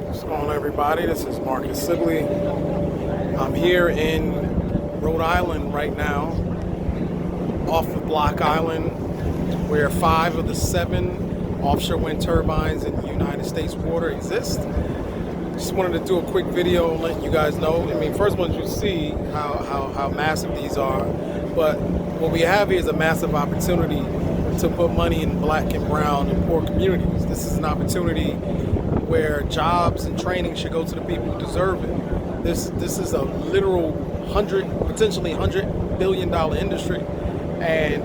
What's going on, everybody? This is Marcus Sibley. I'm here in Rhode Island right now, off of Block Island, where 5 of the 7 offshore wind turbines in the United States water exist. Just wanted to do a quick video and let you guys know. I mean, first one, you see how massive these are, but what we have here is a massive opportunity to put money in black and brown and poor communities. This is an opportunity where jobs and training should go to the people who deserve it. This is a literal potentially $100 billion industry. And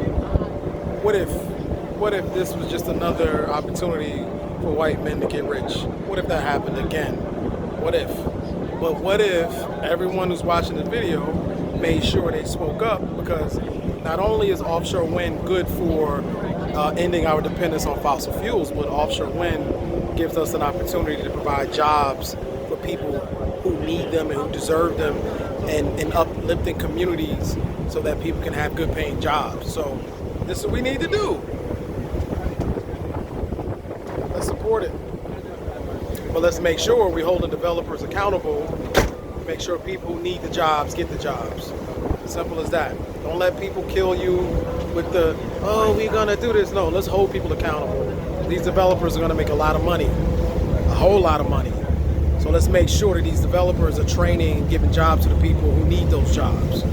what if this was just another opportunity for white men to get rich? What if that happened again? What if? But what if everyone who's watching the video made sure they spoke up? Because not only is offshore wind good for ending our dependence on fossil fuels, but offshore wind gives us an opportunity to provide jobs for people who need them and who deserve them, and uplifting communities so that people can have good paying jobs. So this is what we need to do. Let's support it. But let's make sure we hold the developers accountable. Make sure people who need the jobs get the jobs. Simple as that. Don't let people kill you with the, oh, we're gonna do this. No, let's hold people accountable. These developers are gonna make a lot of money, a whole lot of money. So let's make sure that these developers are training and giving jobs to the people who need those jobs.